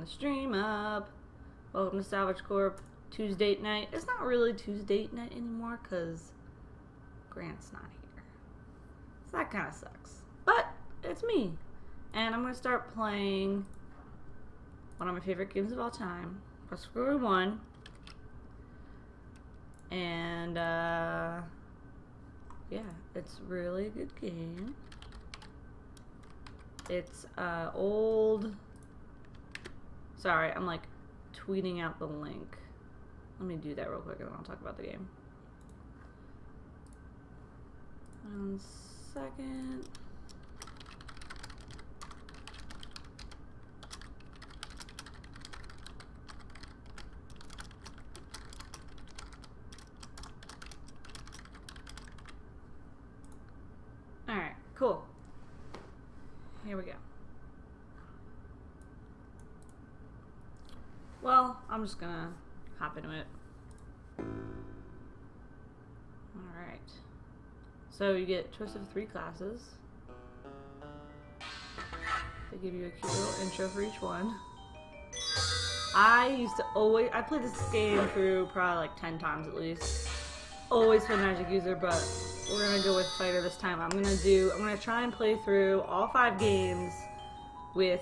stream up. Welcome to Salvage Corp. Tuesday night. It's not really Tuesday night anymore because Grant's not here. So that kind of sucks. But it's me. And I'm going to start playing one of my favorite games of all time, Quest for Glory 1. And, yeah, it's really a good game. It's, old... Sorry, I'm, like, tweeting out the link. Let me do that real quick and then I'll talk about the game. 1 second. Alright, cool. Here we go. Well, I'm just gonna hop into it. Alright. So you get choice of 3 classes. They give you a cute little intro for each one. I played this game through probably like 10 times at least. Always play magic user, but we're gonna go with fighter this time. I'm gonna try and play through all 5 games with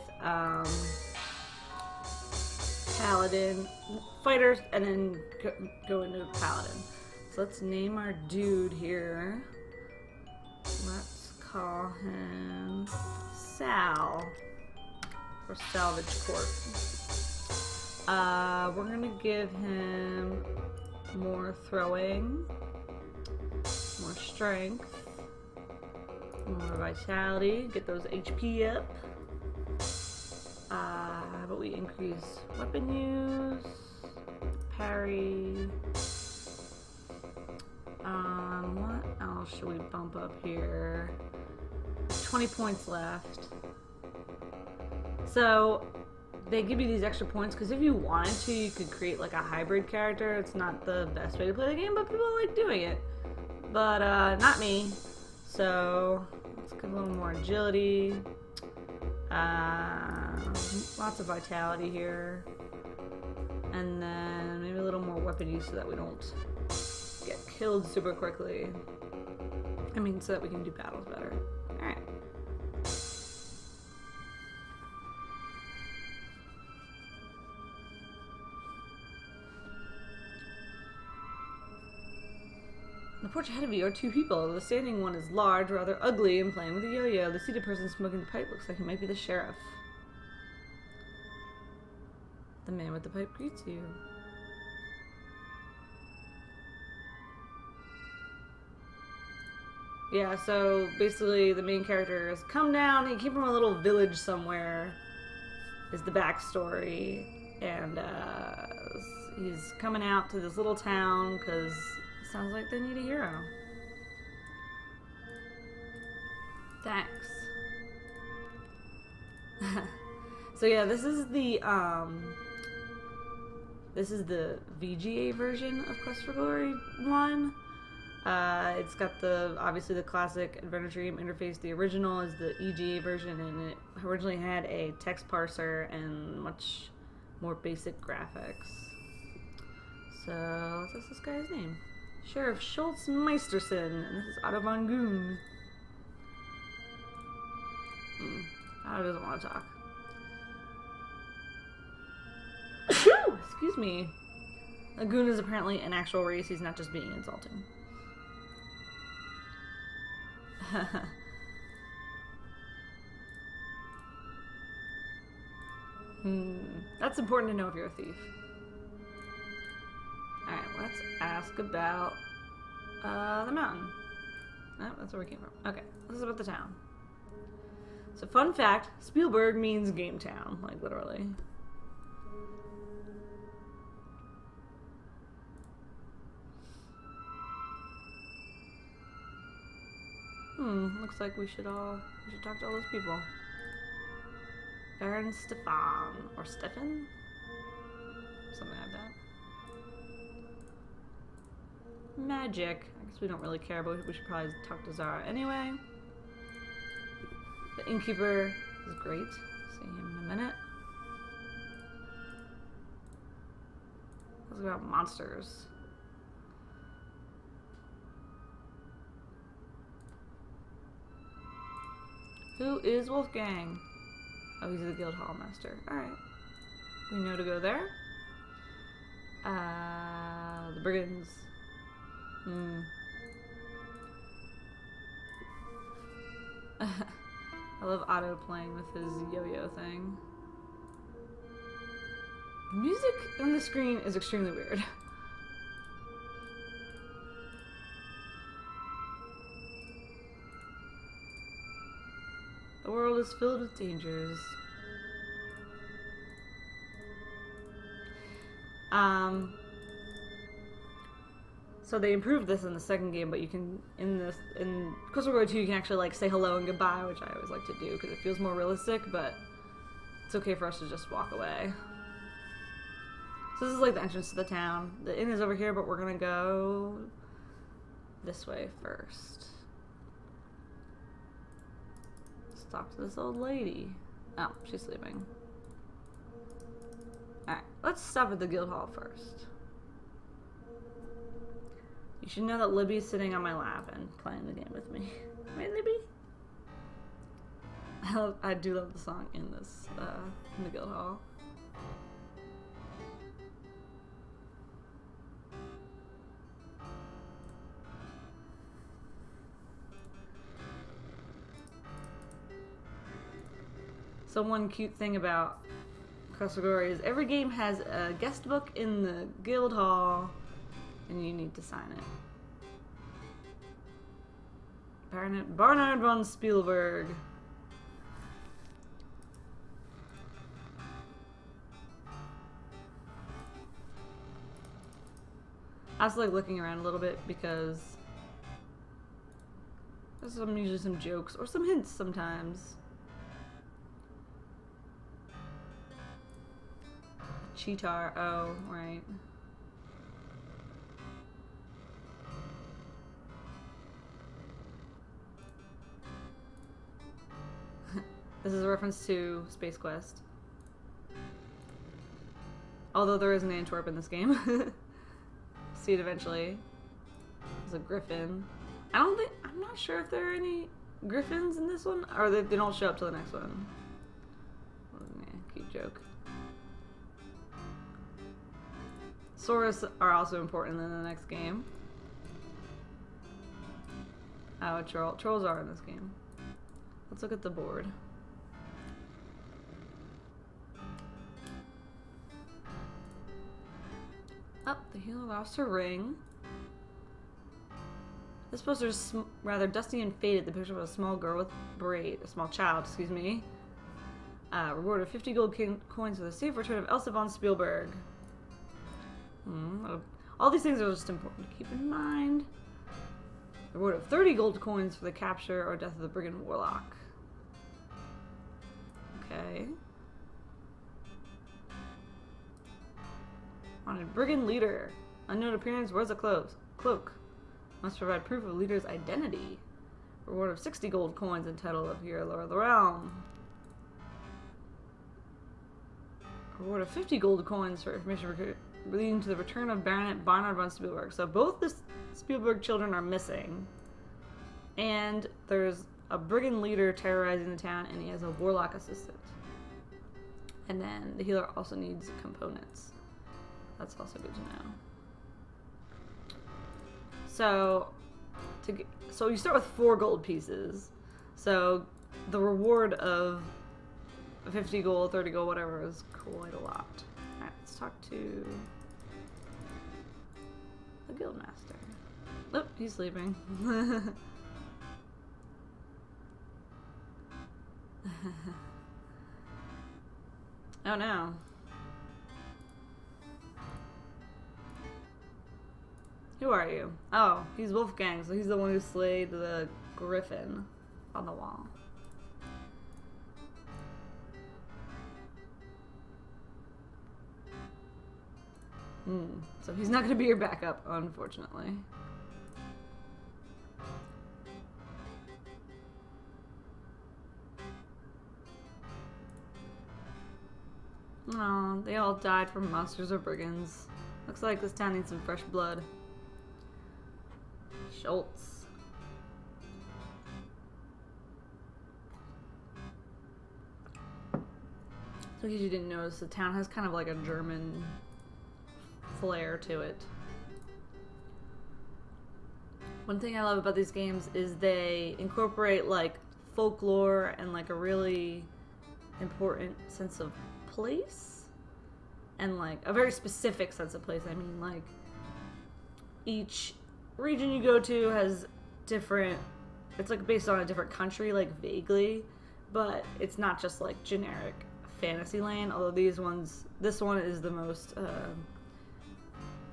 paladin, fighters, and then go into paladin. So let's name our dude here. Let's call him Sal for Salvage Corp. We're gonna give him more throwing, more strength, more vitality, get those HP up. How about we increase weapon use, parry. What else should we bump up here? 20 points left. So they give you these extra points because if you wanted to, you could create like a hybrid character. It's not the best way to play the game, but people like doing it. But not me. So let's give a little more agility. Lots of vitality here. And then maybe a little more weapon use so that we don't get killed super quickly. I mean, so that we can do battles better. Alright. The porch ahead of you are 2 people. The standing one is large, rather ugly, and playing with a yo-yo. The seated person smoking the pipe looks like he might be the sheriff. The man with the pipe greets you. Yeah, so basically the main character has come down. He came from a little village somewhere, is the backstory. And he's coming out to this little town because it sounds like they need a hero. Thanks. So yeah, this is the VGA version of Quest for Glory 1. It's got obviously the classic Adventure Dream interface. The original is the EGA version, and it originally had a text parser and much more basic graphics. So, what's this guy's name? Sheriff Schultz Meisterson, and this is Otto von Goon. Otto doesn't want to talk. Excuse me. A goon is apparently an actual race. He's not just being insulting. That's important to know if you're a thief. Alright, let's ask about the mountain. Oh, that's where we came from. Okay, this is about the town. So fun fact, Spielberg means game town, like literally. Looks like we should talk to all those people. Baron Stefan, or Stefan? Something like that. Magic. I guess we don't really care, but we should probably talk to Zara anyway. The innkeeper is great. See him in a minute. It's about monsters. Who is Wolfgang? Oh, he's the guild hall master. Alright. We know to go there. The brigands. I love Otto playing with his yo-yo thing. The music on the screen is extremely weird. The world is filled with dangers. So they improved this in the second game, but you can, in Crystal Road 2, you can actually, like, say hello and goodbye, which I always like to do, because it feels more realistic, but it's okay for us to just walk away. So this is, like, the entrance to the town. The inn is over here, but we're gonna go this way first. Let's talk to this old lady. Oh, she's sleeping. Alright, let's stop at the guild hall first. You should know that Libby's sitting on my lap and playing the game with me. Right, Libby? I do love the song in this, in the guild hall. So one cute thing about Kosogori is every game has a guest book in the guild hall, and you need to sign it. Bernhard von Spielberg. I was like looking around a little bit because there's usually some jokes or some hints sometimes. Cheetar, oh, right. This is a reference to Space Quest. Although there is an Antwerp in this game. See it eventually. There's a griffin. I'm not sure if there are any griffins in this one, or they don't show up till the next one. Yeah, cute joke. Saurus are also important in the next game. Oh, trolls are in this game. Let's look at the board. Oh, the healer lost her ring. This poster is rather dusty and faded. The picture of a small girl with a small child, excuse me. Reward of 50 gold coins for the safe return of Elsa von Spielberg. All these things are just important to keep in mind. Reward of 30 gold coins for the capture or death of the brigand warlock. Okay. Wanted brigand leader. Unknown appearance, wears a cloak. Must provide proof of leader's identity. Reward of 60 gold coins and title of hero Lord of the Realm. Reward of 50 gold coins for information leading to the return of Baronet Bernhard von Spielberg. So both the Spielberg children are missing. And there's a brigand leader terrorizing the town, and he has a warlock assistant. And then the healer also needs components. That's also good to know. So you start with 4 gold pieces. So the reward of 50 gold, 30 gold, whatever is quite a lot. Alright, let's talk to the guild master. Oh, he's sleeping. Oh no. Who are you? Oh, he's Wolfgang, so he's the one who slayed the griffin on the wall. So he's not going to be your backup, unfortunately. Oh, they all died from monsters or brigands. Looks like this town needs some fresh blood. Schultz. So in case you didn't notice, the town has kind of like a German flair to it. One thing I love about these games is they incorporate like folklore and like a really important sense of place and like a very specific sense of place. I mean, like each region you go to has different, it's like based on a different country, like vaguely, but it's not just like generic fantasy land, although this one is the most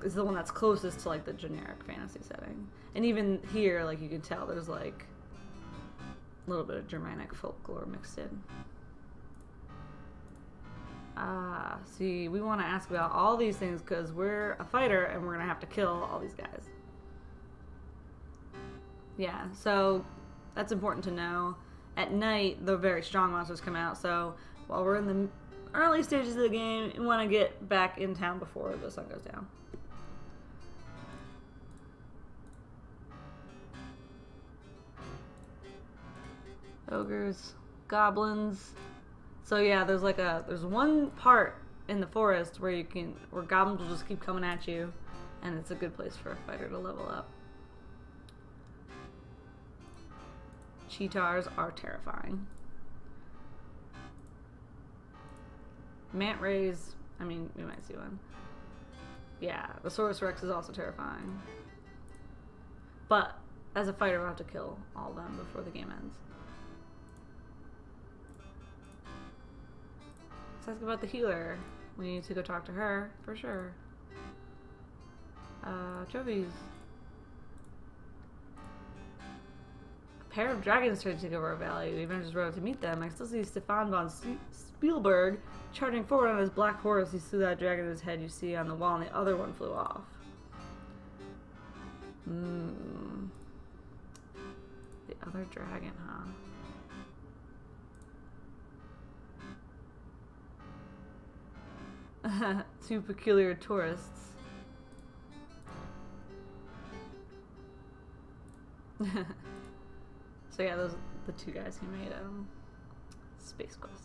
is the one that's closest to like the generic fantasy setting. And even here, like you can tell there's like a little bit of Germanic folklore mixed in. See, we want to ask about all these things because we're a fighter and we're gonna have to kill all these guys. Yeah, so that's important to know. At night, the very strong monsters come out, so while we're in the early stages of the game, we want to get back in town before the sun goes down. Ogres, goblins. So yeah, there's one part in the forest where goblins will just keep coming at you, and it's a good place for a fighter to level up. Cheetars are terrifying. Mant rays, I mean, we might see one. Yeah, the Saurus Rex is also terrifying. But as a fighter, we'll have to kill all of them before the game ends. Let's ask about the healer. We need to go talk to her, for sure. Trophies. A pair of dragons tried to take over our valley. We even just rode to meet them. I still see Stefan von Spielberg charging forward on his black horse. He slew that dragon in his head you see on the wall, and the other one flew off. The other dragon, huh? Two peculiar tourists. So yeah, those are the two guys who made Space Quest.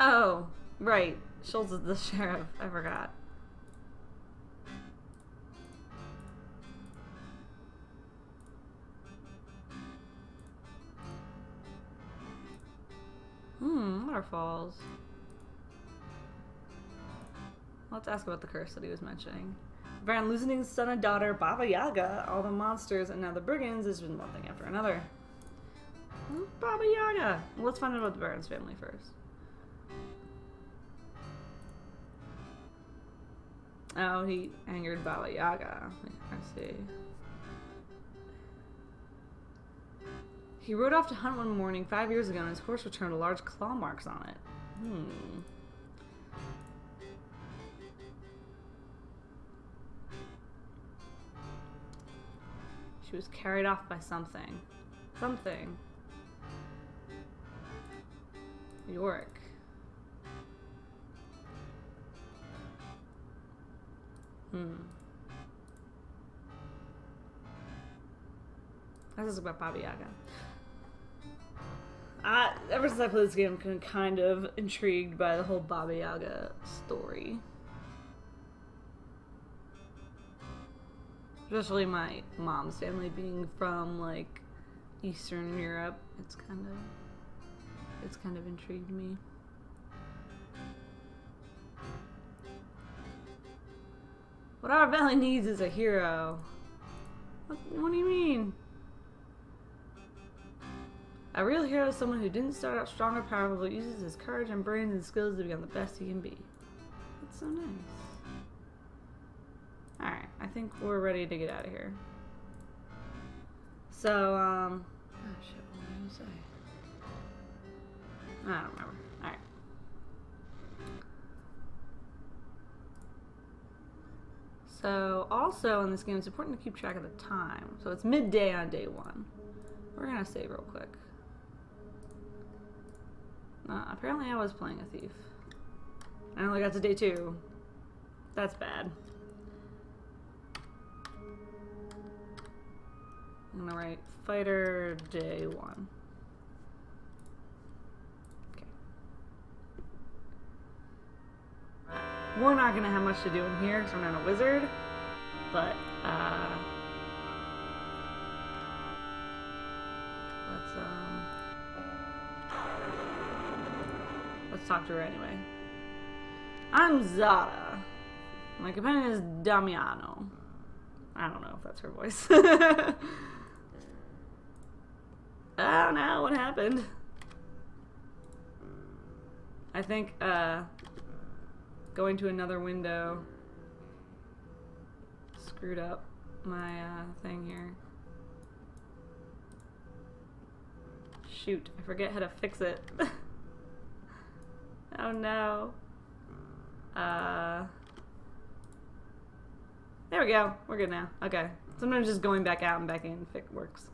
Oh, right. Schultz is the sheriff. I forgot. Waterfalls. Let's ask about the curse that he was mentioning. Baron losing his son and daughter, Baba Yaga, all the monsters, and now the brigands has been one thing after another. Baba Yaga! Well, let's find out about the Baron's family first. Oh, he angered Baba Yaga. I see. He rode off to hunt one morning 5 years ago, and his horse returned with large claw marks on it. She was carried off by something. Something. Yorick. This is about Baba Yaga. Ever since I played this game, I've been kind of intrigued by the whole Baba Yaga story. Especially my mom's family being from like Eastern Europe. It's kind of intrigued me. What our valley needs is a hero. What do you mean? A real hero is someone who didn't start out strong or powerful, but uses his courage and brains and skills to become the best he can be. That's so nice. Alright, I think we're ready to get out of here. So, oh shit, what did I say? I don't remember. Alright. So, also in this game, it's important to keep track of the time. So it's midday on day one. We're gonna save real quick. Apparently I was playing a thief. I only got to day 2. That's bad. I'm gonna write fighter day 1. Okay. We're not gonna have much to do in here because we're not a wizard, but let's talk to her anyway. I'm Zara. My companion is Damiano. I don't know if that's her voice. Oh no, what happened? I think going to another window screwed up my thing here. Shoot, I forget how to fix it. Oh no. There we go. We're good now. Okay. Sometimes just going back out and back in works.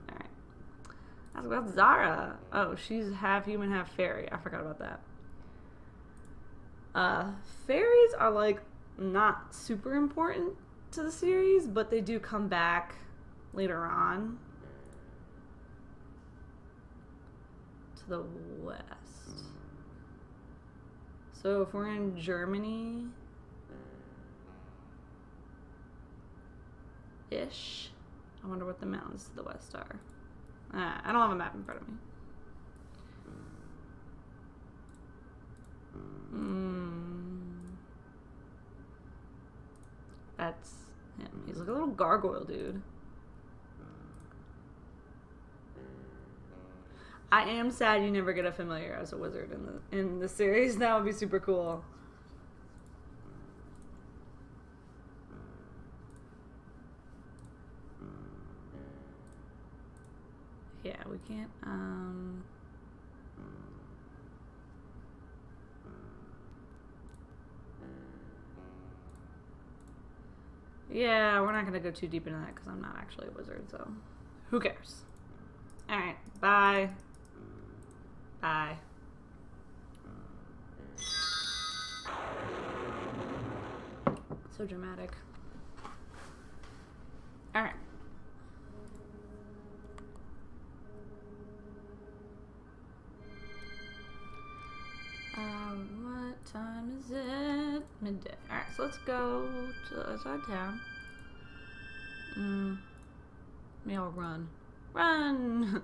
Alright. Ask about Zara. Oh, she's half human, half fairy. I forgot about that. Fairies are like not super important to the series, but they do come back later on. To the west. So if we're in Germany ish, I wonder what the mountains to the west are. I don't have a map in front of me. That's him. He's like a little gargoyle dude. I am sad you never get a familiar as a wizard in the series. That would be super cool. Yeah, we can't yeah, we're not gonna go too deep into that because I'm not actually a wizard, so who cares? Alright, bye. Bye. So dramatic. Alright. What time is it? Midday. Alright, so let's go to the other side of town. Maybe I'll run. Run!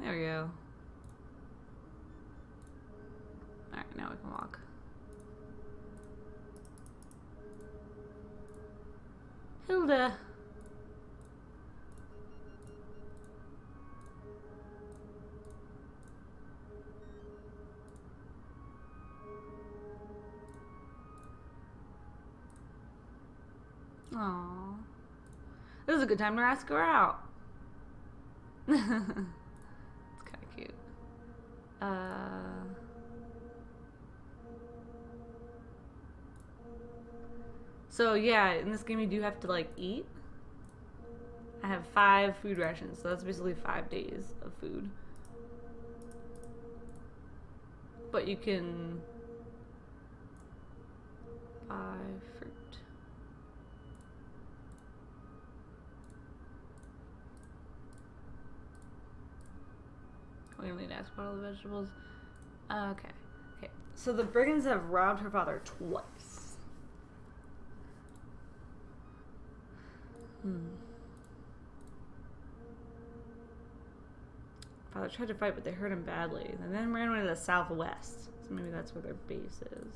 There we go. Alright, now we can walk. Hilda! Aww. This is a good time to ask her out. It's kind of cute. So yeah, in this game you do have to like eat. I have 5 food rations, so that's basically 5 days of food. But you can buy fruit. We don't need to ask about all the vegetables. Okay. Okay. So the brigands have robbed her father twice. Father tried to fight, but they hurt him badly. And then ran away to the southwest. So maybe that's where their base is.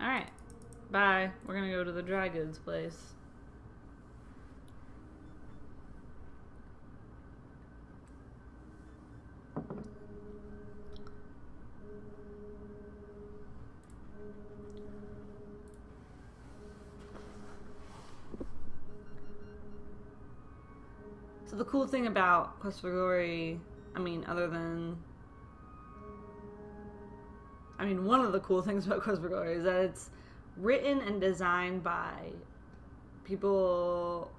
Alright. Bye. We're gonna go to the dry goods place. So the cool thing about Quest for Glory, one of the cool things about Quest for Glory is that it's written and designed by people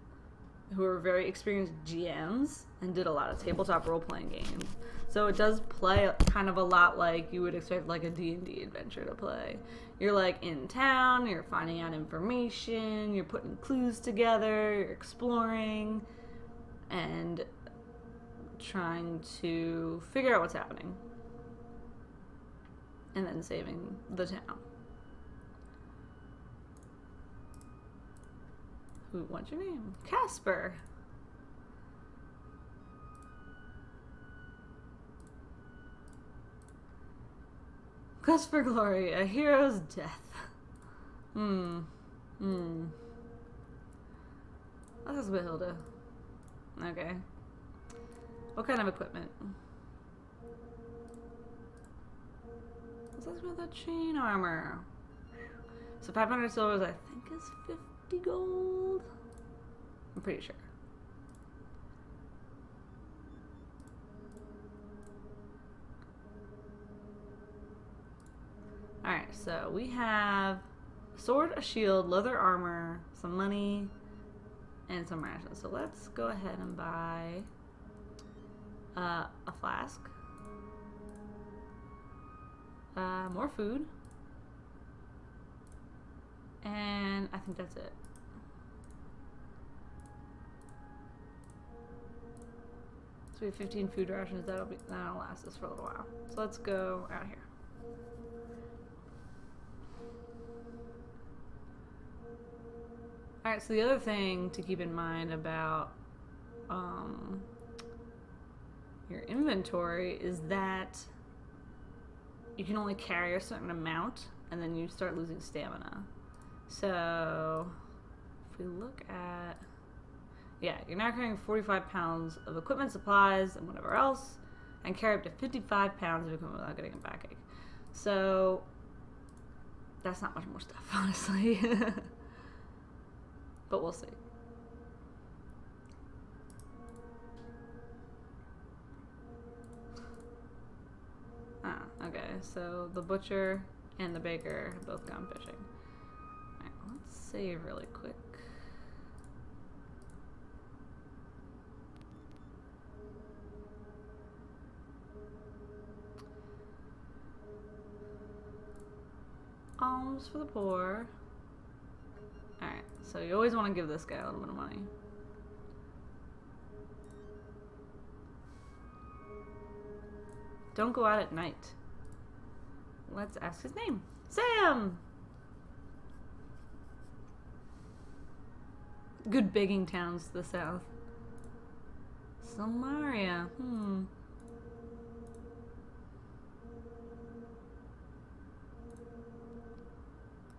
who are very experienced GMs and did a lot of tabletop role-playing games. So it does play kind of a lot like you would expect like a D&D adventure to play. You're like in town, you're finding out information, you're putting clues together, you're exploring, and trying to figure out what's happening. And then saving the town. What's your name? Casper. Quest for glory, a hero's death. That's a bit Hilda. Okay. What kind of equipment? What's this with the chain armor? So 500 silvers, I think, is 50 gold. I'm pretty sure. Alright, so we have a sword, a shield, leather armor, some money, and some rations. So let's go ahead and buy a flask, more food, and I think that's it. So we have 15 food rations. That'll last us for a little while. So let's go out here. Alright, so the other thing to keep in mind about your inventory is that you can only carry a certain amount and then you start losing stamina. So if we look at, yeah, you're now carrying 45 pounds of equipment, supplies, and whatever else, and carry up to 55 pounds of equipment without getting a backache. So that's not much more stuff, honestly. But we'll see. Okay, so the butcher and the baker have both gone fishing. Alright, let's save really quick. Alms for the poor. Alright, so you always want to give this guy a little bit of money. Don't go out at night. Let's ask his name. Sam! Good begging towns to the south. Samaria.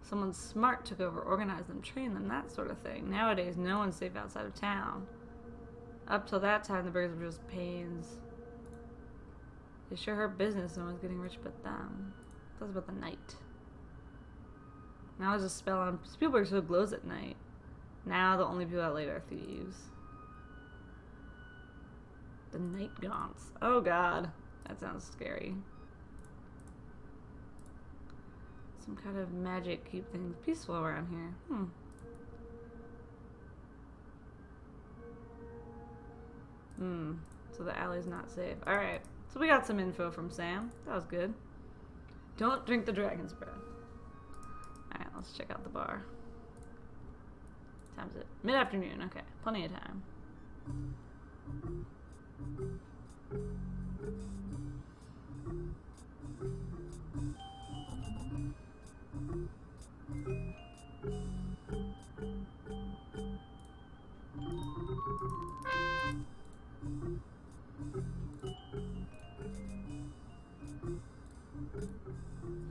Someone smart took over, organized them, trained them, that sort of thing. Nowadays, no one's safe outside of town. Up till that time, the beggars were just pains. They sure hurt business, no one's getting rich but them. That's about the night. Now there's a spell on Spielberg so it glows at night. Now the only people out late are thieves. The night gaunts. Oh god, that sounds scary. Some kind of magic keep things peaceful around here. So the alley's not safe. Alright, so we got some info from Sam. That was good. Don't drink the dragon's breath. Alright, let's check out the bar. What time is it? Mid-afternoon. Okay, plenty of time.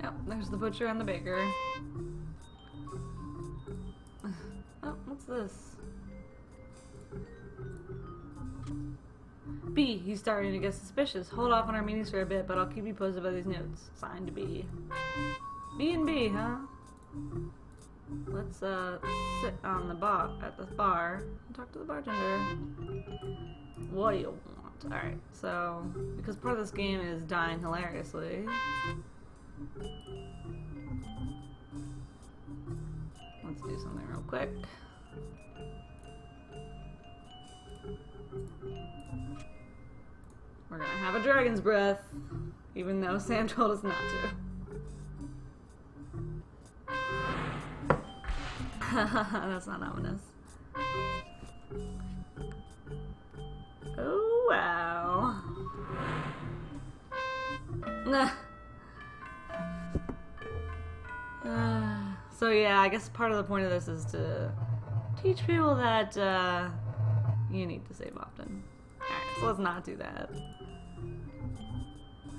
Yep, there's the butcher and the baker. Oh, what's this? B, he's starting to get suspicious. Hold off on our meetings for a bit, but I'll keep you posted about these notes. Signed, B. B and B, huh? Let's sit on the at the bar and talk to the bartender. What do you want? Alright, so because part of this game is dying hilariously. Let's do something real quick. We're gonna have a dragon's breath, even though Sam told us not to. That's not ominous. Oh, wow. So yeah, I guess part of the point of this is to teach people that you need to save often. Alright, so let's not do that.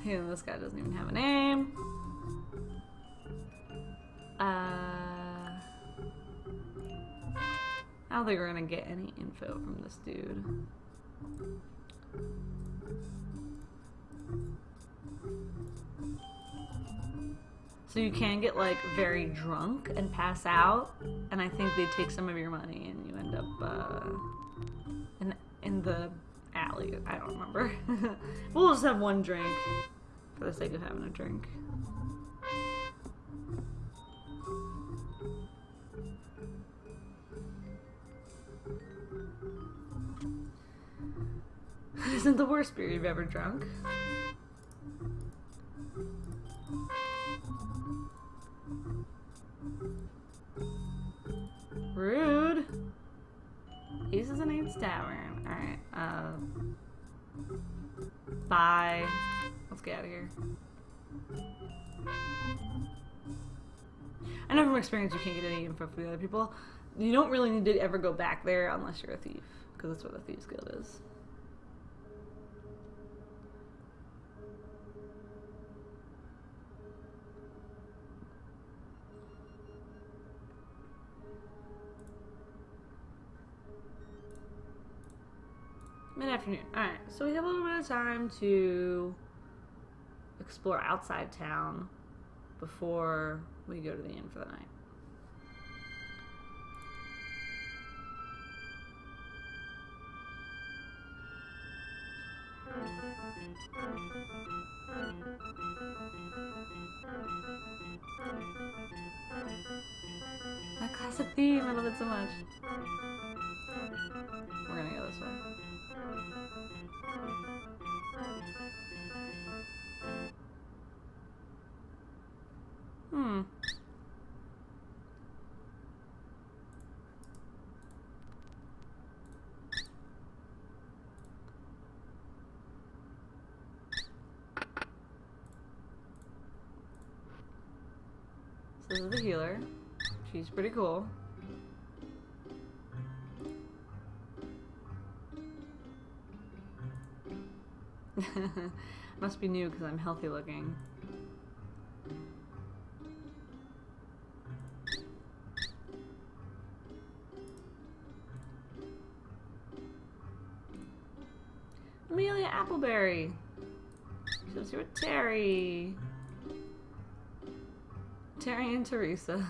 Hey, this guy doesn't even have a name. I don't think we're gonna get any info from this dude. So you can get like very drunk and pass out, and I think they take some of your money and you end up in the alley. I don't remember. We'll just have one drink for the sake of having a drink. Isn't the worst beer you've ever drunk? Rude. Aces and Eights Tavern. Alright, bye. Let's get out of here. I know from experience you can't get any info from the other people. You don't really need to ever go back there unless you're a thief, because that's what the Thieves Guild is. Mid-afternoon. Alright, so we have a little bit of time to explore outside town before we go to the inn for the night. That classic theme, I love it so much. We're gonna go this way. So this is the healer. She's pretty cool. Must be new because I'm healthy looking. Amelia Appleberry. She lives here with Terry. Terry and Teresa.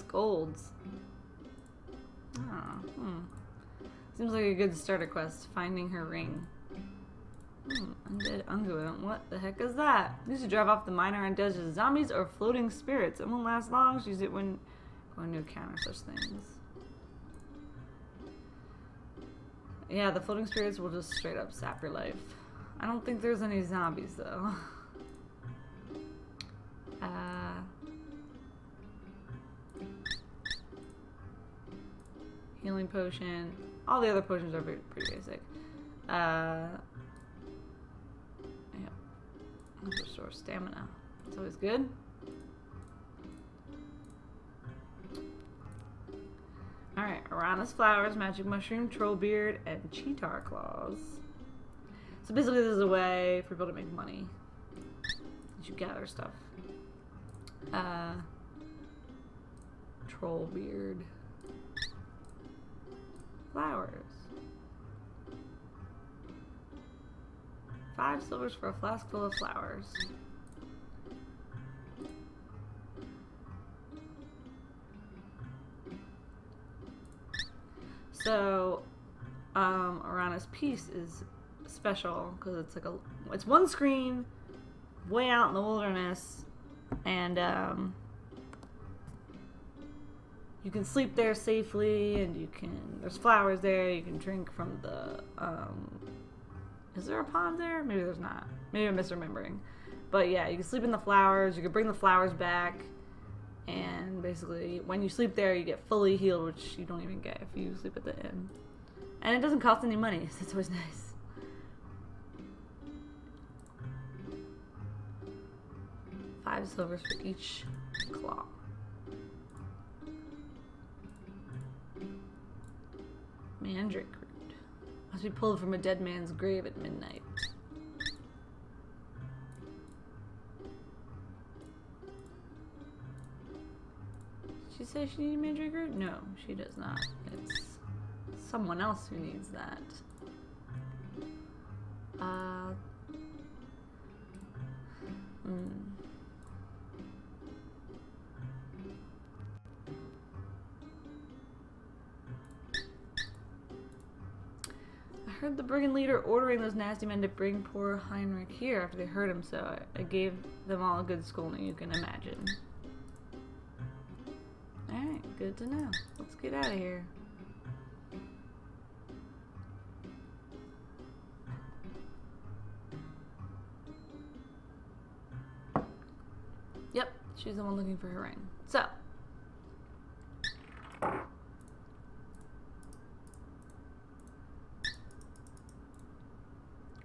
Golds. Seems like a good starter quest. Finding her ring. Undead unguent. What the heck is that? Used to drive off the miner and dodge zombies or floating spirits. It won't last long. Use it when going to encounter such things. Yeah, the floating spirits will just straight up sap your life. I don't think there's any zombies though. Healing potion. All the other potions are pretty basic. Yeah. Restore stamina. It's always good. Alright, Arana's flowers, magic mushroom, troll beard, and cheetar claws. So basically this is a way for people to make money. You gather stuff. Troll beard. Flowers. 5 silvers for a flask full of flowers. So, Arana's piece is special because it's like it's one screen, way out in the wilderness, and you can sleep there safely, and there's flowers there. You can drink from the is there a pond there? Maybe there's not. Maybe I'm misremembering. But yeah, you can sleep in the flowers. You can bring the flowers back. And basically, when you sleep there, you get fully healed, which you don't even get if you sleep at the inn. And it doesn't cost any money, so that's always nice. $5 silvers for each claw. Mandrake root. Must be pulled from a dead man's grave at midnight. Did she say she needed mandrake root? No, she does not. It's someone else who needs that. I heard the brigand leader ordering those nasty men to bring poor Heinrich here after they hurt him, so I gave them all a good schooling, you can imagine. Alright, good to know. Let's get out of here. Yep, she's the one looking for her ring. So.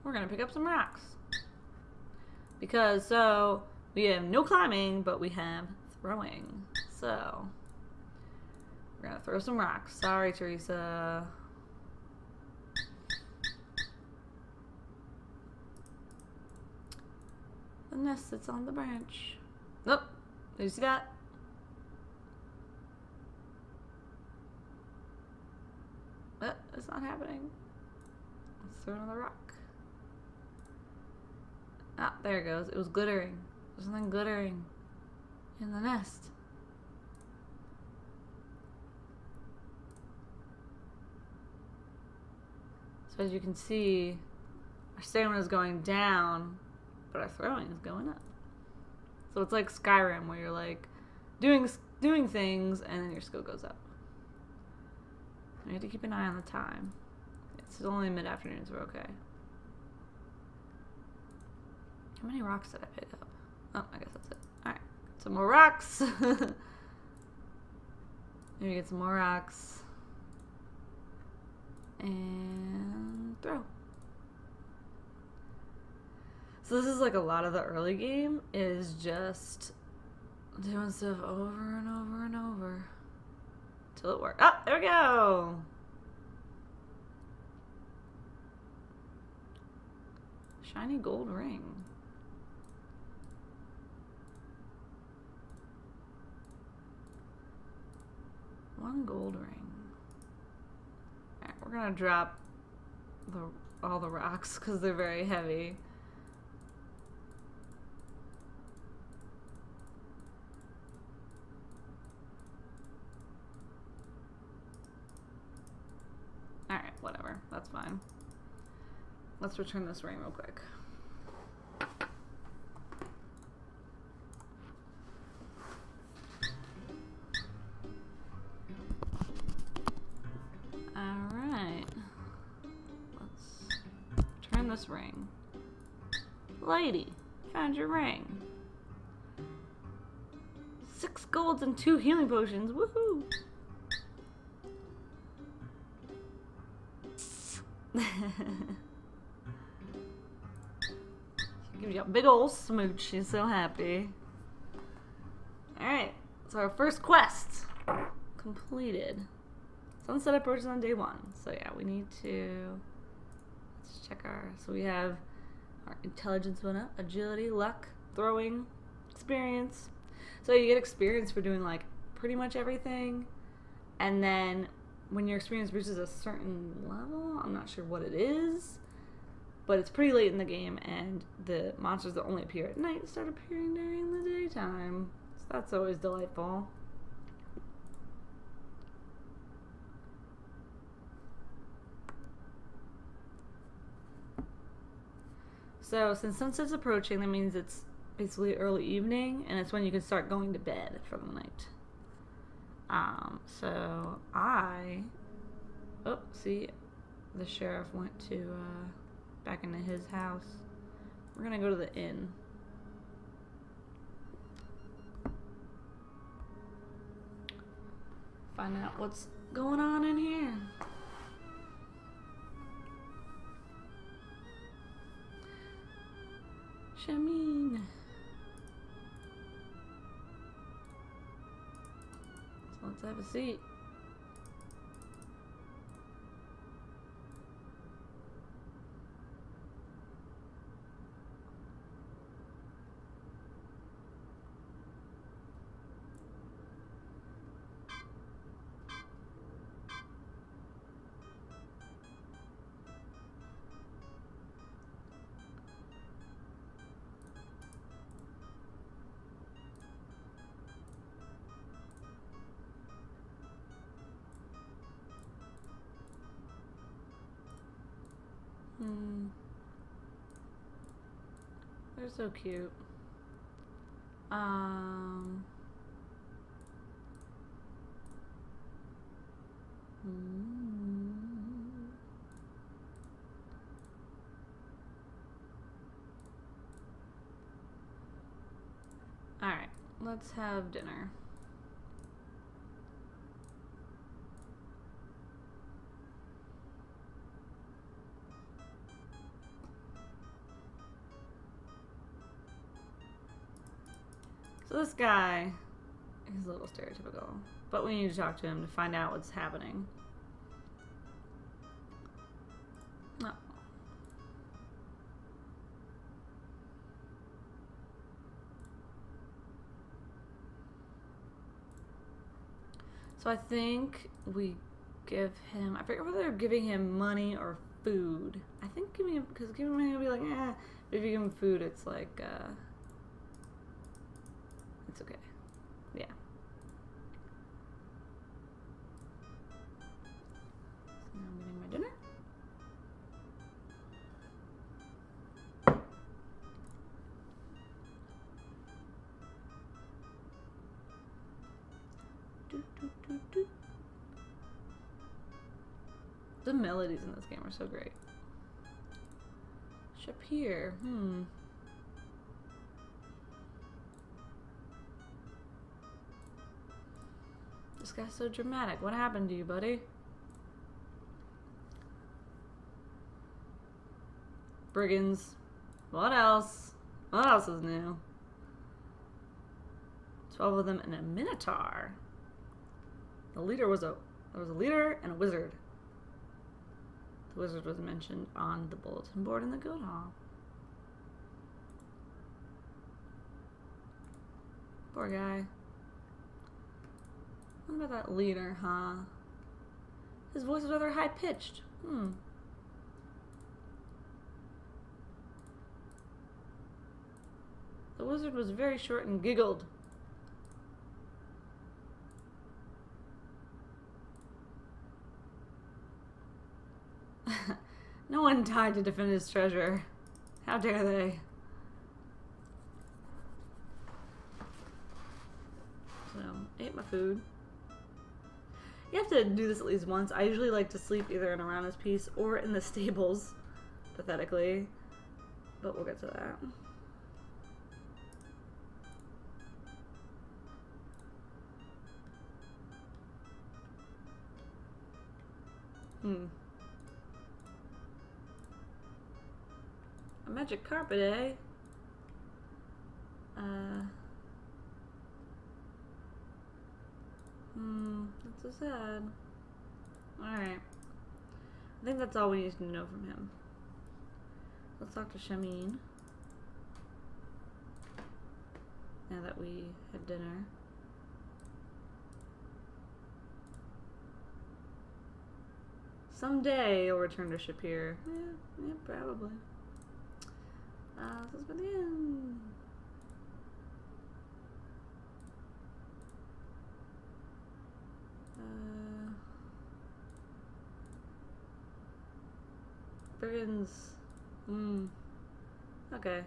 We're gonna pick up some rocks. Because, so, we have no climbing, but we have throwing. So, we're gonna throw some rocks. Sorry, Teresa. The nest sits on the branch. Nope. Did you see that? It's not happening. Let's throw another rock. Ah, there it goes. It was glittering. There's something glittering in the nest. So as you can see, our stamina is going down, but our throwing is going up. So it's like Skyrim, where you're like doing things, and then your skill goes up. You have to keep an eye on the time. It's only mid-afternoon, so we're okay. How many rocks did I pick up? Oh, I guess that's it. Alright. Some more rocks. Maybe get some more rocks. And throw. So this is like a lot of the early game is just doing stuff over and over and over. Till it works. Oh, there we go! Shiny gold ring. One gold ring. Alright, we're gonna drop all the rocks because they're very heavy. Alright, whatever. That's fine. Let's return this ring real quick. Alright. Let's return this ring. Lady, found your ring. 6 golds and 2 healing potions. Woohoo! She gives you a big old smooch. She's so happy. Alright, so our first quest completed. Sunset approaches on day 1. So yeah, we need to let's check so we have our intelligence went up, agility, luck, throwing, experience. So you get experience for doing like pretty much everything, and then when your experience reaches a certain level, I'm not sure what it is, but it's pretty late in the game, and the monsters that only appear at night start appearing during the daytime. So that's always delightful. So since sunset's approaching, that means it's basically early evening, and it's when you can start going to bed for the night. So see, the sheriff went to, back into his house. We're gonna go to the inn. Find out what's going on in here. Shameen. So let's have a seat. They're so cute. Alright, let's have dinner. So this guy, he's a little stereotypical, but we need to talk to him to find out what's happening. No. So I think we give him, I forget whether they're giving him money or food. I think giving him, because giving him money would be like, eh. But if you give him food, it's like, it's okay. Yeah. So now I'm getting my dinner. The melodies in this game are so great. Shapir, This guy's so dramatic. What happened to you, buddy? Brigands. What else? What else is new? 12 of them and a minotaur. The leader was there was a leader and a wizard. The wizard was mentioned on the bulletin board in the guild hall. Poor guy. What about that leader, huh? His voice is rather high-pitched. The wizard was very short and giggled. No one died to defend his treasure. How dare they? So, ate my food. You have to do this at least once. I usually like to sleep either in around his piece or in the stables, pathetically. But we'll get to that. A magic carpet, eh? That's so sad. Alright. I think that's all we need to know from him. Let's talk to Shameen. Now that we had dinner. Someday you'll return to Shapir. Yeah, probably. This has been the end. Brigands. Okay.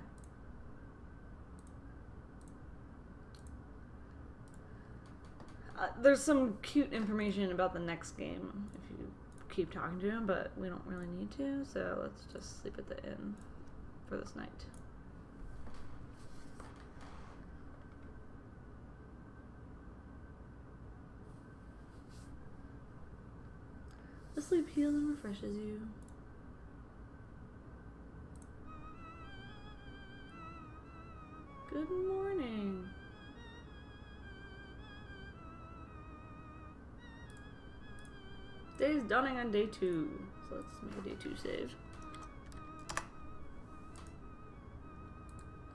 There's some cute information about the next game if you keep talking to him, but we don't really need to, so let's just sleep at the inn for this night. The sleep heals and refreshes you. Good morning. Day's dawning on day 2. So let's make a day 2 save.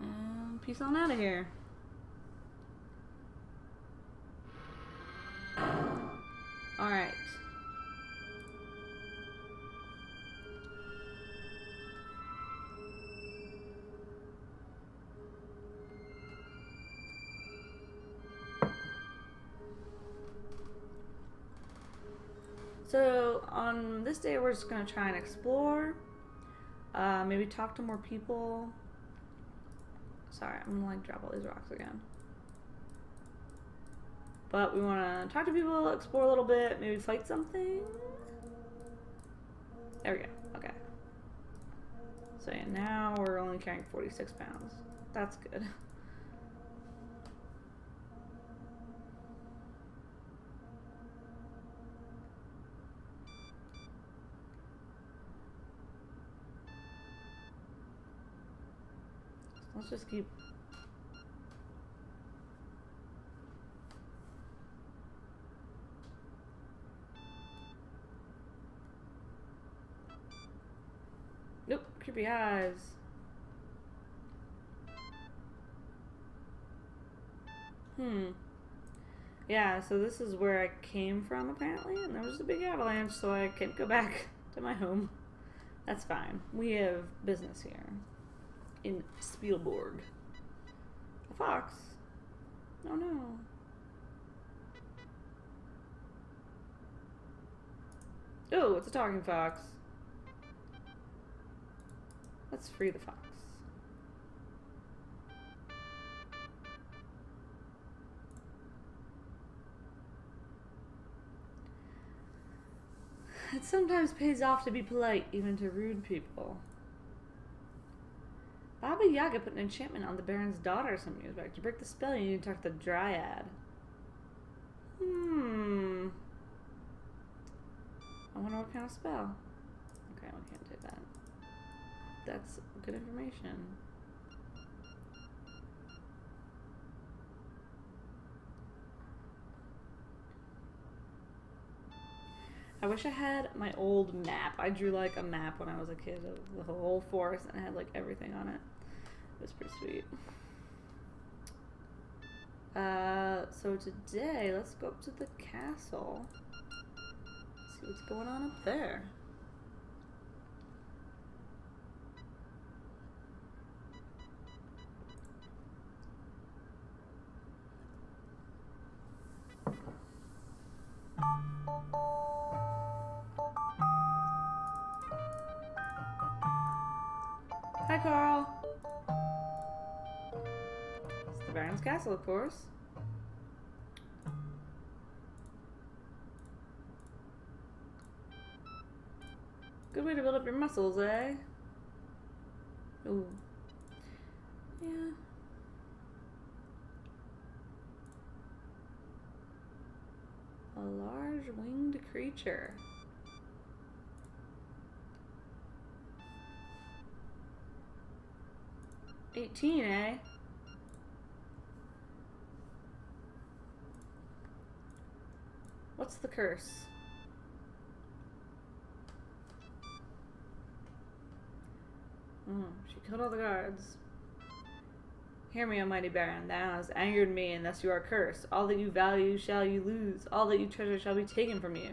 And peace on out of here. Alright. So on this day we're just going to try and explore, maybe talk to more people. Sorry, I'm going to like drop all these rocks again. But we want to talk to people, explore a little bit, maybe fight something. There we go, okay. So yeah, now we're only carrying 46 pounds. That's good. Let's just keep... Nope, creepy eyes. Yeah, so this is where I came from apparently, and there was a big avalanche, so I can't go back to my home. That's fine. We have business here. In Spielberg. A fox? Oh no. Oh, it's a talking fox. Let's free the fox. It sometimes pays off to be polite, even to rude people. Baba Yaga put an enchantment on the Baron's daughter some years back. To break the spell, you need to talk to the Dryad. I wonder what kind of spell. Okay, we can't do that. That's good information. I wish I had my old map. I drew like a map when I was a kid of the whole forest, and I had like everything on it. It was pretty sweet. So today, let's go up to the castle. See what's going on up there. Hi, Carl. It's the Baron's castle, of course. Good way to build up your muscles, eh? Ooh. Yeah. A large winged creature. $18, eh? What's the curse? She killed all the guards. Hear me, O mighty Baron. Thou hast angered me, and thus you are cursed. All that you value shall you lose. All that you treasure shall be taken from you.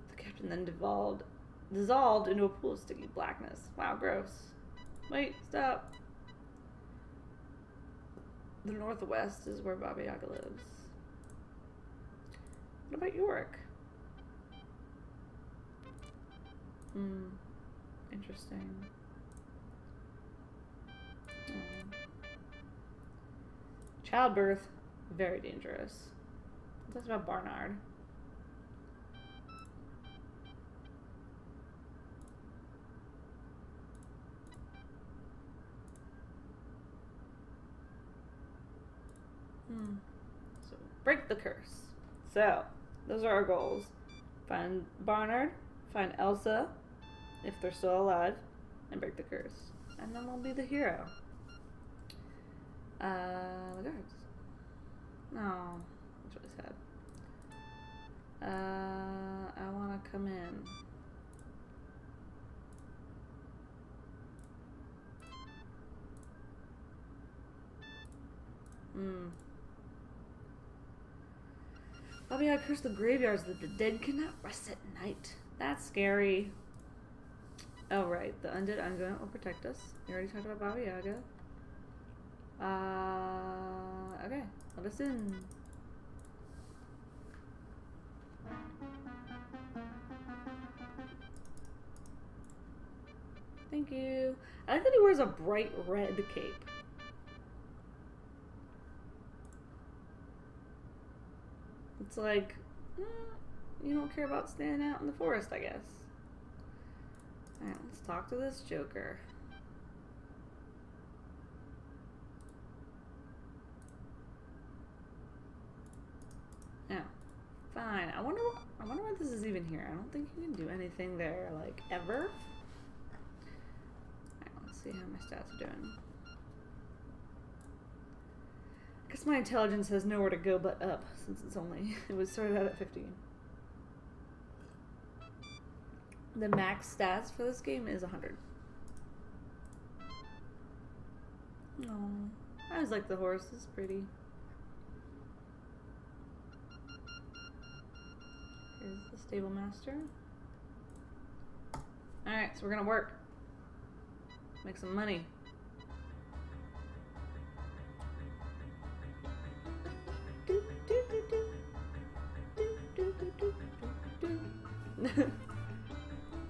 The captain then dissolved into a pool of sticky blackness. Wow, gross. Wait, stop. The northwest is where Baba Yaga lives. What about York? Interesting. Childbirth, very dangerous. That's about Barnard. So, break the curse. So, those are our goals. Find Barnard, find Elsa, if they're still alive, and break the curse. And then we'll be the hero. The guards. No, that's really sad. I want to come in. Bobby, I curse the graveyards that the dead cannot rest at night. That's scary. Oh, right. The undead unguent will protect us. We already talked about Baba Yaga. Okay. Let us in. Thank you. I like that he wears a bright red cape. It's like, you don't care about standing out in the forest, I guess. Alright, let's talk to this Joker. Now, fine. I wonder why this is even here. I don't think you can do anything there, like, ever. Alright, let's see how my stats are doing. I guess my intelligence has nowhere to go but up, since it was started out at 15. The max stats for this game is 100. Oh, I always like the horse. It's pretty. Here's the stable master. Alright, so we're gonna work. Make some money.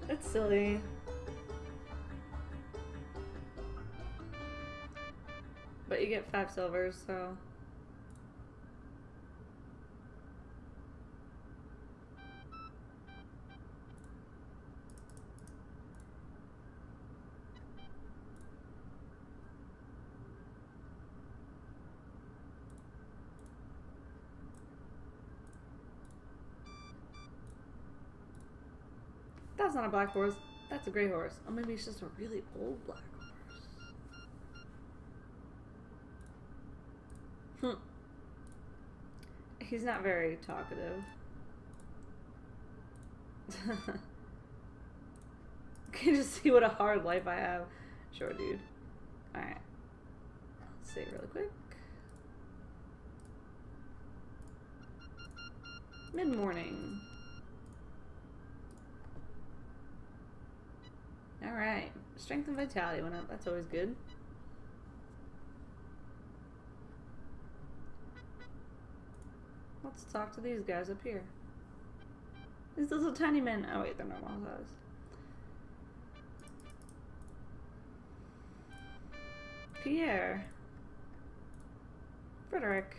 That's silly. But you get 5 silvers, so. That's not a black horse. That's a gray horse. Or maybe it's just a really old black horse. He's not very talkative. Can you just see what a hard life I have? Sure, dude. Alright. Let's save really quick. Mid-morning. Alright. Strength and vitality went up. That's always good. Let's talk to these guys up here. These little tiny men. Oh wait, they're normal size. Pierre. Frederick.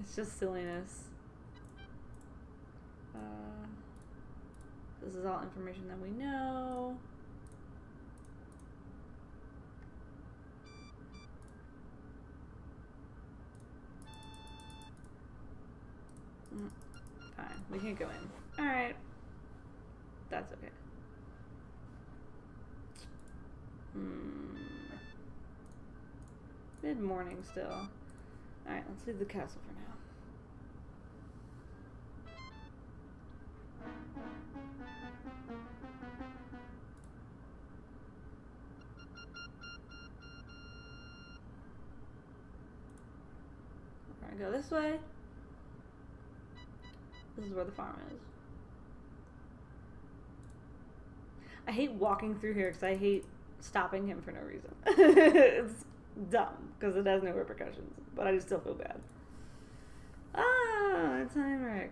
It's just silliness. This is all information that we know. Fine, we can't go in. Alright. That's okay. Mid-morning still. Alright, let's leave the castle for now. We're gonna go this way. This is where the farm is. I hate walking through here because I hate stopping him for no reason. It's dumb because it has no repercussions, but I just still feel bad. Ah, it's Heinrich.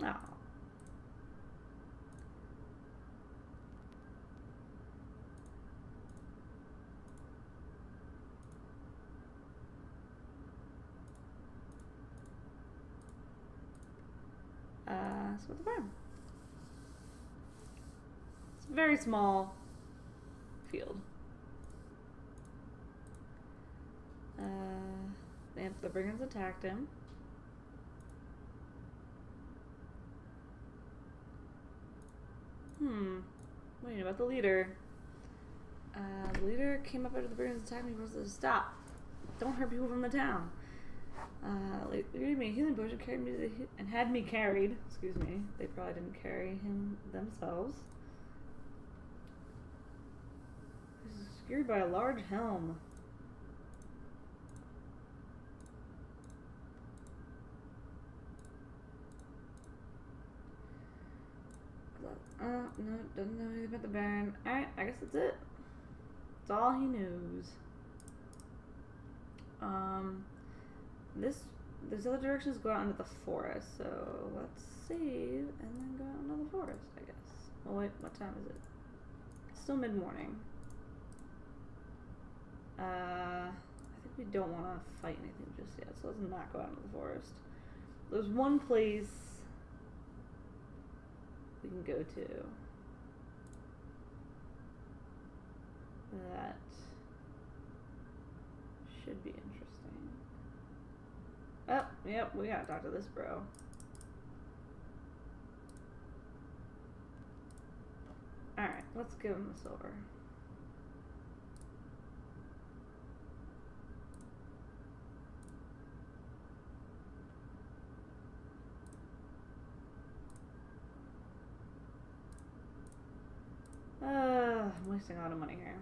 Oh. So what's the farm? It's a very small field. The brigands attacked him. Wait, about the leader. The leader came up after the brigands attacked me and said, "Stop! Don't hurt people from the town." Leader gave me a healing potion, carried me and had me carried. Excuse me. They probably didn't carry him themselves. He was secured by a large helm. No, doesn't know anything about the Baron. Alright, I guess that's it. That's all he knows. This other directions go out into the forest, so let's save and then go out into the forest, I guess. Oh wait, what time is it? It's still mid-morning. I think we don't want to fight anything just yet, so let's not go out into the forest. There's one place we can go to that should be interesting. Oh, yep, we gotta talk to this bro. Alright, let's give him the silver. I'm wasting a lot of money here.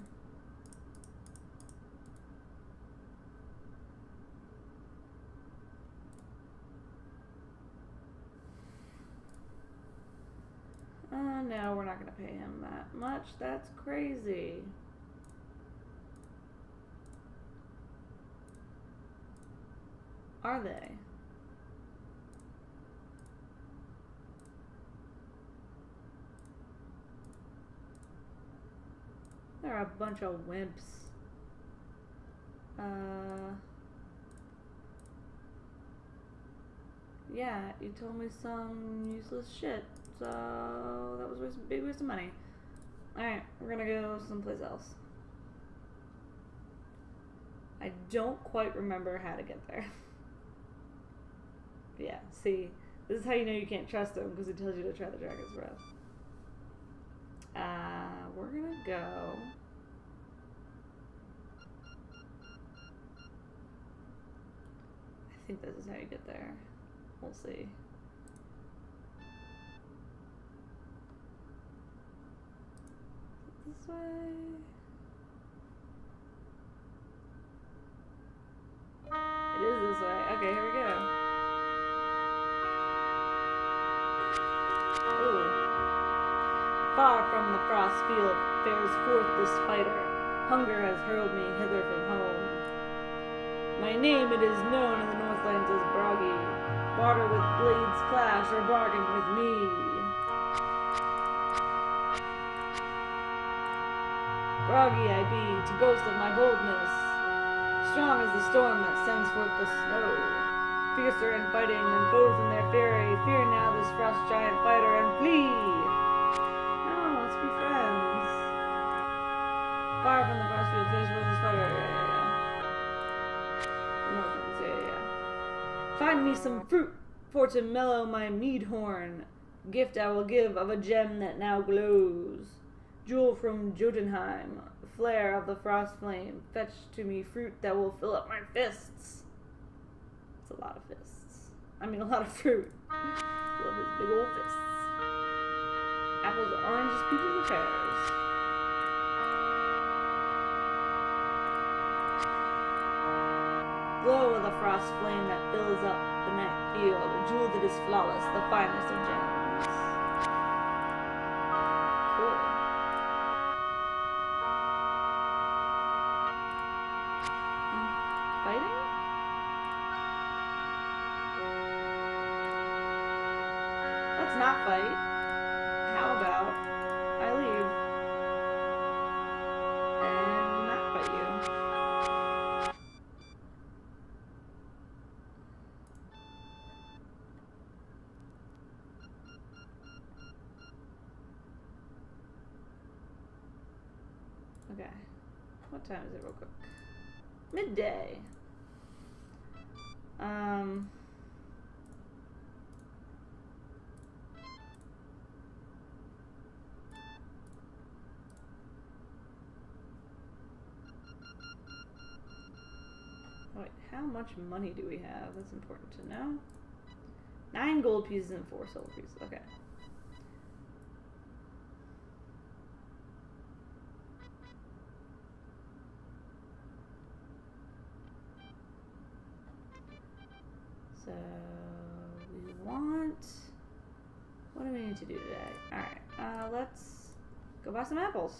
No, we're not gonna pay him that much. That's crazy. Are they? They're a bunch of wimps. Yeah, you told me some useless shit, so that was a big waste of money. Alright, we're gonna go someplace else. I don't quite remember how to get there. Yeah, see, this is how you know you can't trust him, because he tells you to try the Dragon's Breath. We're gonna go. I think this is how you get there. We'll see. This way. It is this way. Okay, here we go. Ooh. Far from the frost field fares forth this fighter. Hunger has hurled me hither from home. My name it is known in the Northlands as Bragi. Barter with blades clash or bargain with me. Bragi I be, to boast of my boldness. Strong as the storm that sends forth the snow. Fiercer in fighting than foes in their fury. Fear now this frost giant fighter and flee. No, let's be friends. Far from the frost field, face forth this fighter. Find me some fruit for to mellow my mead horn. Gift I will give of a gem that now glows. Jewel from Jotunheim, flare of the frost flame. Fetch to me fruit that will fill up my fists. It's a lot of fists. I mean a lot of fruit. Love his big old fists. Apples, oranges, peaches, or pears. Glow of the frost flame that fills up the night field, a jewel that is flawless, the finest of gems. Cool. Fighting? Okay. What time is it real quick? Midday. Wait, how much money do we have? That's important to know. 9 gold pieces and 4 silver pieces. Okay. So we want. What do we need to do today? Alright, let's go buy some apples.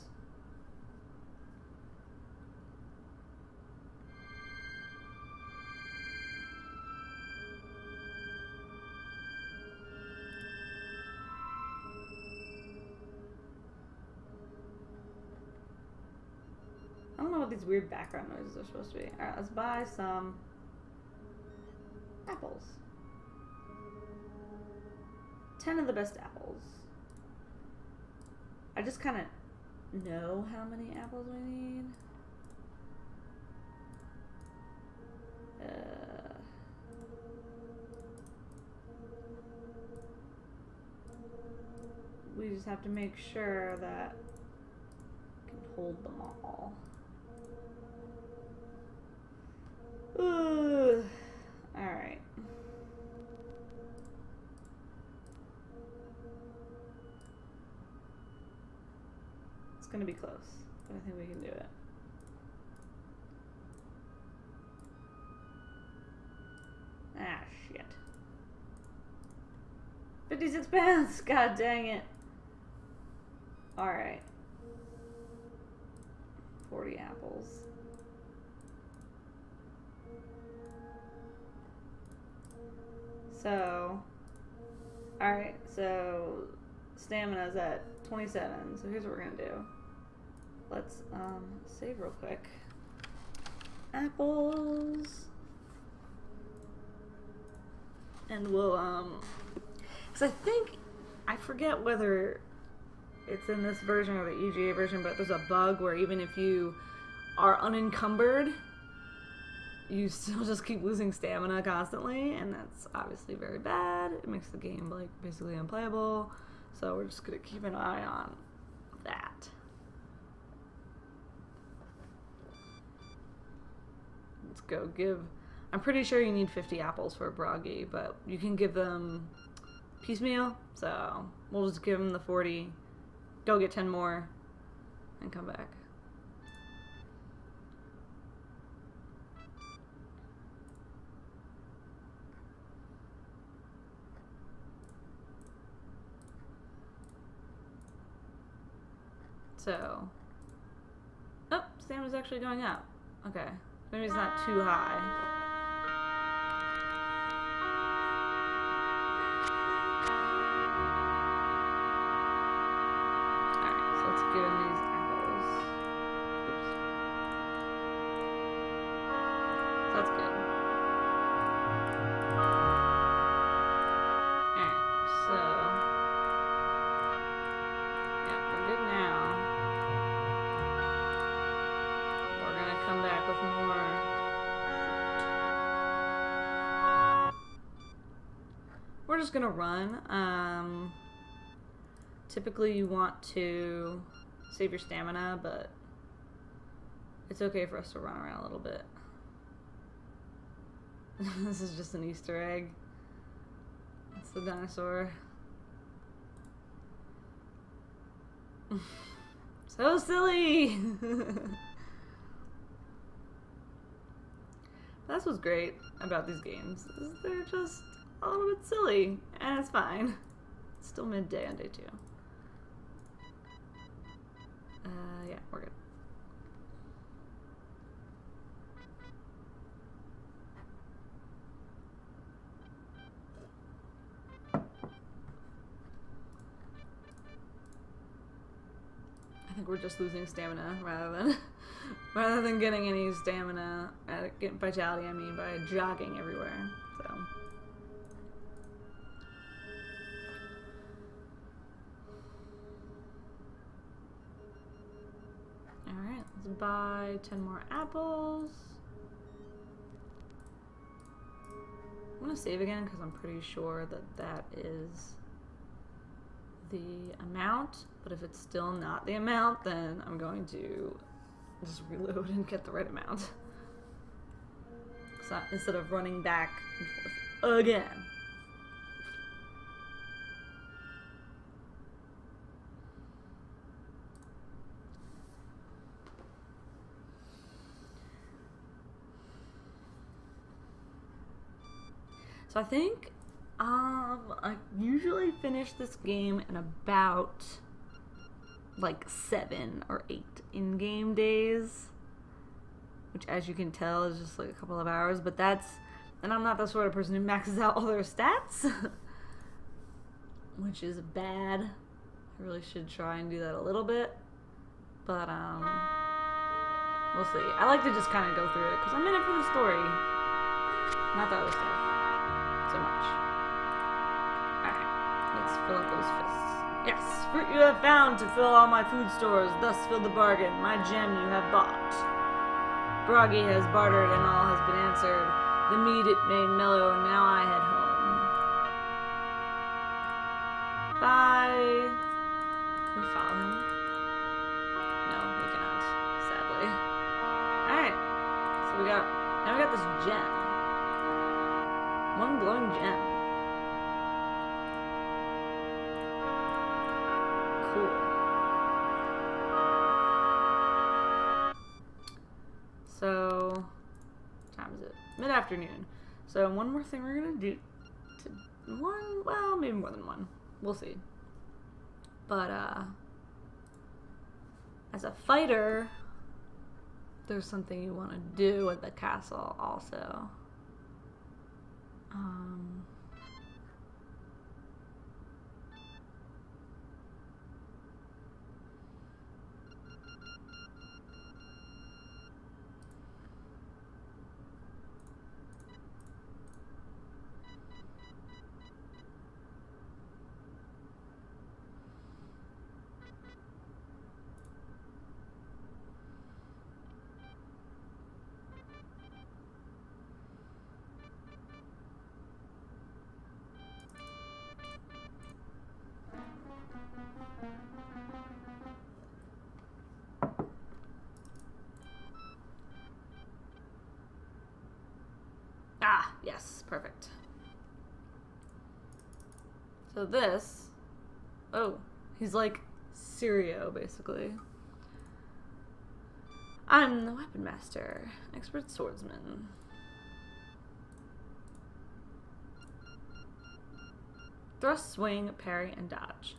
I don't know what these weird background noises are supposed to be. Alright, let's buy some apples. 10 of the best apples. I just kind of know how many apples we need. We just have to make sure that we can hold them all. Alright. It's gonna be close, but I think we can do it. Ah, shit. 56 pounds! God dang it. Alright. 40 apples. So, alright, so stamina's at 27, so here's what we're gonna do. Let's save real quick. Apples. And we'll, because I forget whether it's in this version or the EGA version, but there's a bug where even if you are unencumbered, you still just keep losing stamina constantly, and that's obviously very bad. It makes the game, like, basically unplayable, so we're just gonna keep an eye on that. Let's go give... I'm pretty sure you need 50 apples for a Broggy, but you can give them piecemeal, so we'll just give them the 40, go get 10 more, and come back. So, oh, stamina's actually going up. Okay, maybe it's not too high. Alright, so let's give him these apples. Oops. So that's good. Alright, so yeah, we're good now. Come back with more. We're just gonna run. Typically you want to save your stamina, but it's okay for us to run around a little bit. This is just an Easter egg. It's the dinosaur. So silly! That's what's great about these games, is they're just a little bit silly, and it's fine. It's still midday on day 2. Yeah, we're good. I think we're just losing stamina rather than getting any stamina, getting vitality, I mean, by jogging everywhere, so. Alright, Let's buy 10 more apples. I'm gonna save again because I'm pretty sure that that is the amount, but if it's still not the amount, then I'm going to just reload and get the right amount. So instead of running back and forth again. So I think I usually finish this game in about like 7 or 8 in-game days, which as you can tell is just like a couple of hours, but and I'm not the sort of person who maxes out all their stats, which is bad. I really should try and do that a little bit, but we'll see. I like to just kind of go through it because I'm in it for the story, not the other stuff so much. Alright, let's fill up those fists. Yes, fruit you have found to fill all my food stores, thus fill the bargain. My gem you have bought. Broggy has bartered and all has been answered. The mead it made mellow, now I head home. Bye. Can we follow him? No, we cannot, sadly. Alright, so now we got this gem. One glowing gem. Cool. So, what time is it? Mid-afternoon. So one more thing we're gonna do. Well, maybe more than one. We'll see. But as a fighter, there's something you want to do at the castle also. Ah, yes, perfect. So this, oh, he's like Sirio, basically. I'm the weapon master, expert swordsman. Thrust, swing, parry, and dodge.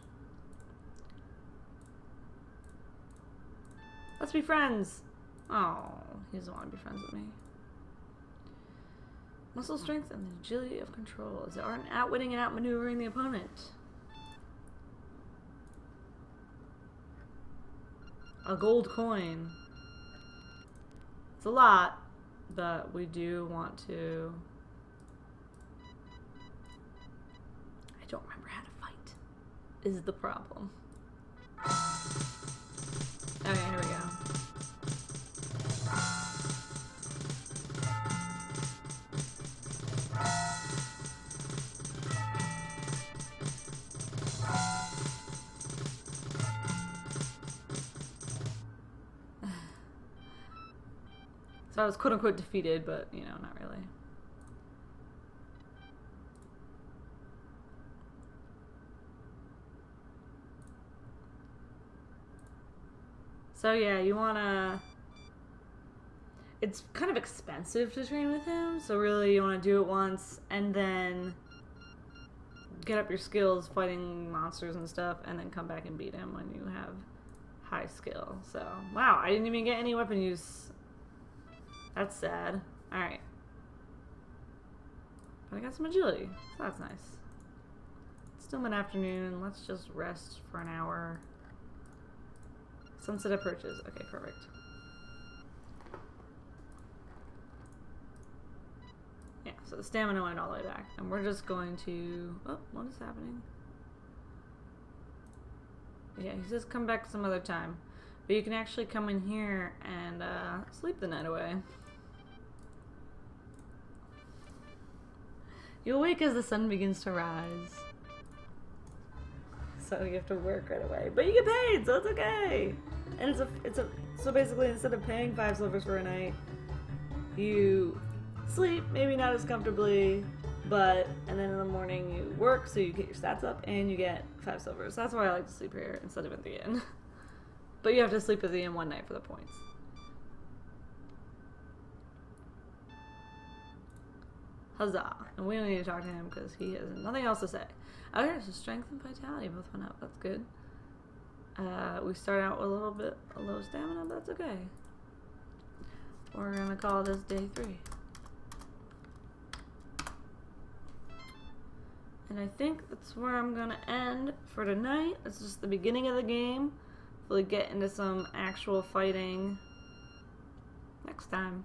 Let's be friends. Oh, he doesn't want to be friends with me. Muscle strength and the agility of control is the art in outwitting and outmaneuvering the opponent. A gold coin. It's a lot, but we do want to... I don't remember how to fight, is the problem. Okay, here we go. So I was quote-unquote defeated, but, you know, not really. So yeah, you wanna... It's kind of expensive to train with him, so really you wanna do it once, and then get up your skills fighting monsters and stuff, and then come back and beat him when you have high skill. So, wow, I didn't even get any weapon use. That's sad. Alright. But I got some agility, so that's nice. It's still mid-afternoon. Let's just rest for an hour. Sunset approaches. Okay, perfect. Yeah, so the stamina went all the way back. And we're just going to... Oh, what is happening? Yeah, he says come back some other time. But you can actually come in here and sleep the night away. You'll wake as the sun begins to rise. So you have to work right away. But you get paid, so it's okay. And so basically instead of paying 5 silvers for a night, you sleep, maybe not as comfortably, and then in the morning you work, so you get your stats up and you get 5 silvers. That's why I like to sleep here instead of at the inn. But you have to sleep at the inn one night for the points. Huzzah. And we don't need to talk to him because he has nothing else to say. Okay, so strength and vitality both went up. That's good. We start out with a little bit of low stamina, but that's okay. We're going to call this day 3. And I think that's where I'm going to end for tonight. It's just the beginning of the game. Hopefully get into some actual fighting next time.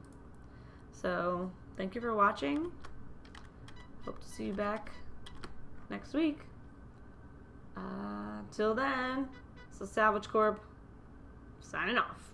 So, thank you for watching. Hope to see you back next week. Till then, so Salvage Corp signing off.